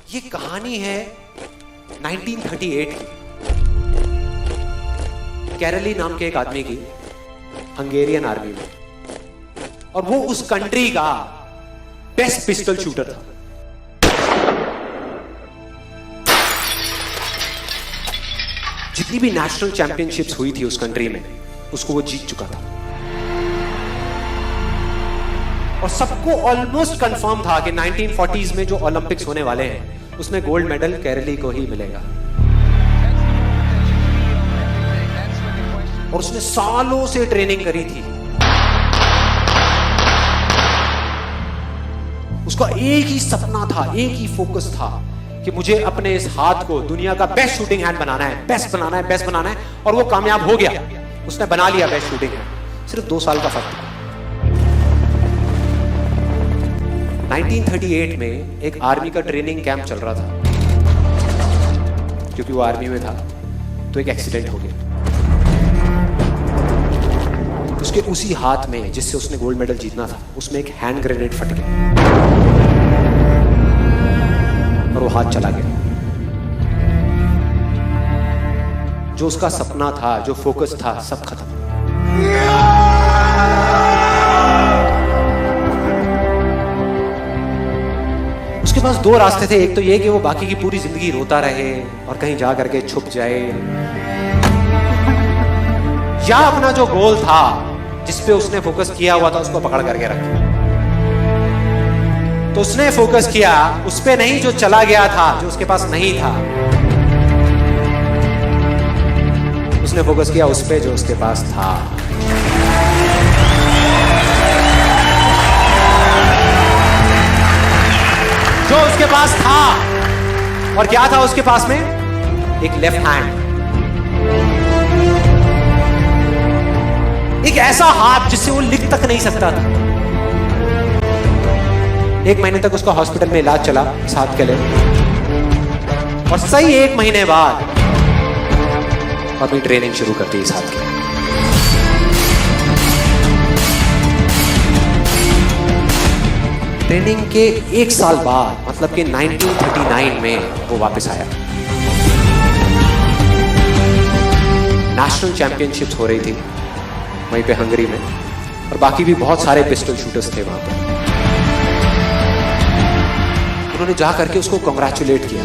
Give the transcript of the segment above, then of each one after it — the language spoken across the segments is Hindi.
ये कहानी है 1938 की, कैरली नाम के एक आदमी की, हंगेरियन आर्मी में, और वो उस कंट्री का बेस्ट पिस्टल शूटर था। जितनी भी नेशनल चैंपियनशिप्स हुई थी उस कंट्री में, उसको वो जीत चुका था। और सबको ऑलमोस्ट कंफर्म था कि 1940s में जो ओलंपिक्स होने वाले हैं उसमें गोल्ड मेडल केरली को ही मिलेगा। और उसने सालों से ट्रेनिंग करी थी। उसका एक ही सपना था, एक ही फोकस था कि मुझे अपने इस हाथ को दुनिया का बेस्ट शूटिंग हैंड बनाना है, बेस्ट बनाना है, बेस्ट बनाना है। और वो कामयाब हो गया, उसने बना लिया बेस्ट शूटिंग हैंड। सिर्फ 2 साल का फर्क था। 1938 में एक आर्मी का ट्रेनिंग कैंप चल रहा था, क्योंकि वो आर्मी में था, तो एक एक्सीडेंट हो गया। उसके उसी हाथ में जिससे उसने गोल्ड मेडल जीतना था, उसमें एक हैंड ग्रेनेड फट गया और वो हाथ चला गया। जो उसका सपना था, जो फोकस था, सब खत्म। उसके पास 2 रास्ते थे। एक तो ये कि वो बाकी की पूरी जिंदगी रोता रहे और कहीं जा करके छुप जाए, या अपना जो गोल था जिस पे उसने फोकस किया हुआ था उसको पकड़ करके रखे। तो उसने फोकस किया उस पे नहीं जो चला गया था, जो उसके पास नहीं था। उसने फोकस किया उस पे जो उसके पास था। जो उसके पास था, और क्या था उसके पास में? एक लेफ्ट हैंड, एक ऐसा हाथ जिससे वो लिख तक नहीं सकता था। 1 महीने तक उसका हॉस्पिटल में इलाज चला इस हाथ के लिए, और सही 1 महीने बाद अपनी ट्रेनिंग शुरू कर दी इस हाथ की। ट्रेनिंग के 1 साल बाद, मतलब कि 1939 में वो वापस आया। नेशनल चैंपियनशिप्स हो रही थी वहीं पे हंगरी में, और बाकी भी बहुत सारे पिस्टल शूटर्स थे वहां पर। उन्होंने जा करके उसको कांग्रेचुलेट किया,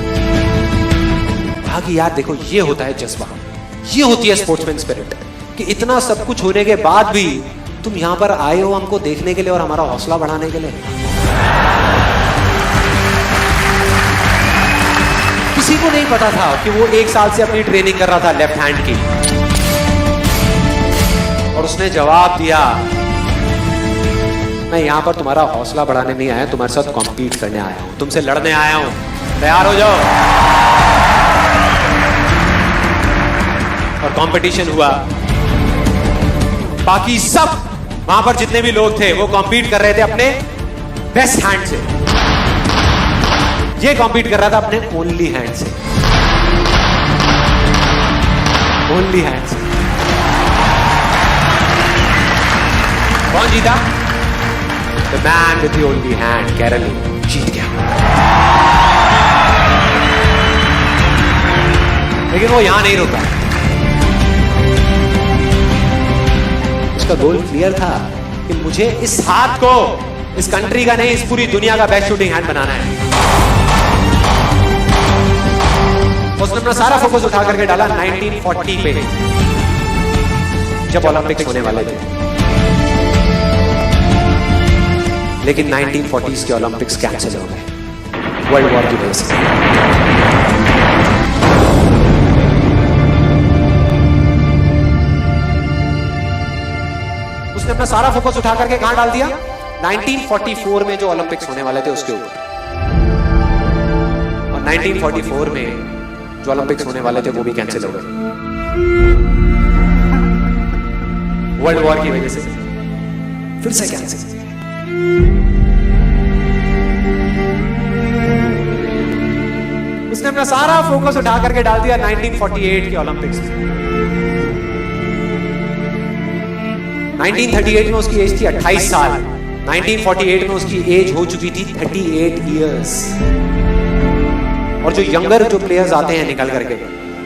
कहा कि यार देखो, ये होता है जज्बा, ये होती है स्पोर्ट्समैन स्पिरिट, कि इतना सब कुछ होने के बाद भी तुम यहां पर आए हो हमको देखने के लिए और हमारा हौसला बढ़ाने के लिए। किसी को नहीं पता था कि वो 1 साल से अपनी ट्रेनिंग कर रहा था लेफ्ट हैंड की, और उसने जवाब दिया, मैं यहां पर तुम्हारा हौसला बढ़ाने नहीं आया, तुम्हारे साथ कॉम्पीट करने आया हूं, तुमसे लड़ने आया हूं, तैयार हो जाओ। और कंपटीशन हुआ। बाकी सब वहां पर जितने भी लोग थे वो कॉम्पीट कर रहे थे अपने बेस्ट हैंड से। ये कॉम्पीट कर रहा था अपने ओनली हैंड से, ओनली हैंड से। कौन जीता? The man with the only hand, केरली, जीत गया। लेकिन वो यहां नहीं रुका। उसका गोल क्लियर था कि मुझे इस हाथ को, इस कंट्री का नहीं, इस पूरी दुनिया का बेस्ट शूटिंग हैंड बनाना है। उसने अपना सारा फोकस उठा करके डाला 1940 पे, जब ओलंपिक्स होने वाले थे। लेकिन 1940s के ओलंपिक्स कैंसिल हो गए वर्ल्ड वॉर की वजह से। उसने अपना सारा फोकस उठा करके कहां डाल दिया? 1944 में जो ओलंपिक्स होने वाले थे उसके ऊपर। और 1944 में जो ओलंपिक्स होने वाले थे वो भी कैंसिल हो गए वर्ल्ड वॉर की वजह से। फिर से कैंसिल। उसने अपना सारा फोकस उठा करके डाल दिया 1948 के ओलंपिक्स में। 1938 में उसकी एज थी 28 साल, 1948 में उसकी एज हो चुकी थी 38 इयर्स। और जो यंगर जो प्लेयर्स आते हैं निकल करके,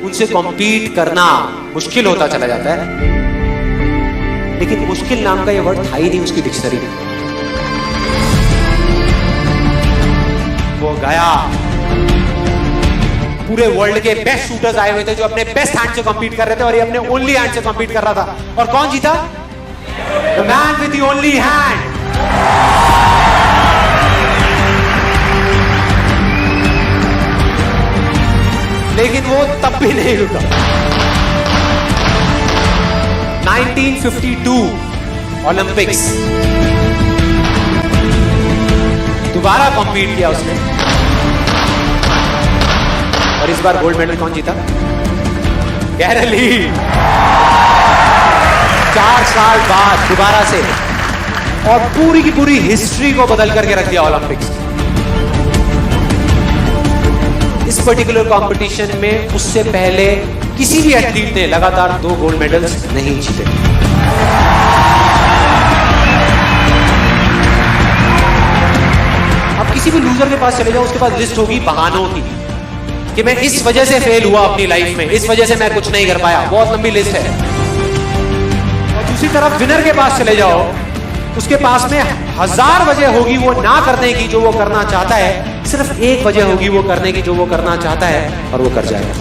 उनसे कॉम्पीट करना मुश्किल होता चला जाता है। लेकिन मुश्किल नाम का ये वर्ड था ही नहीं उसकी डिक्शनरी में। वो गया, पूरे वर्ल्ड के बेस्ट शूटर्स आए हुए थे जो अपने बेस्ट हैंड से कॉम्पीट कर रहे थे, और ये अपने ओनली हैंड से कॉम्पीट कर रहा था। और कौन जीता? The man with the only hand. लेकिन वो तब भी नहीं रुका। 1952 ओलंपिक्स, दोबारा कॉम्पीट किया उसने, और इस बार गोल्ड मेडल कौन जीता? गैरल ली। 4 साल बाद दोबारा से, और पूरी की पूरी हिस्ट्री को बदल करके रख दिया ओलंपिक्स। इस पर्टिकुलर कंपटीशन में उससे पहले किसी भी एथलीट ने लगातार 2 गोल्ड मेडल्स नहीं जीते। अब किसी भी लूजर के पास चले जाओ, उसके पास लिस्ट होगी बहानों की कि मैं इस वजह से फेल हुआ अपनी लाइफ में, इस वजह से मैं कुछ नहीं कर पाया। बहुत लंबी लिस्ट है। और दूसरी तरफ विनर के पास चले जाओ, उसके पास में 1000 वजह होगी वो ना करने की जो वो करना चाहता है, सिर्फ एक वजह होगी वो करने की जो वो करना चाहता है, और वो कर जाएगा।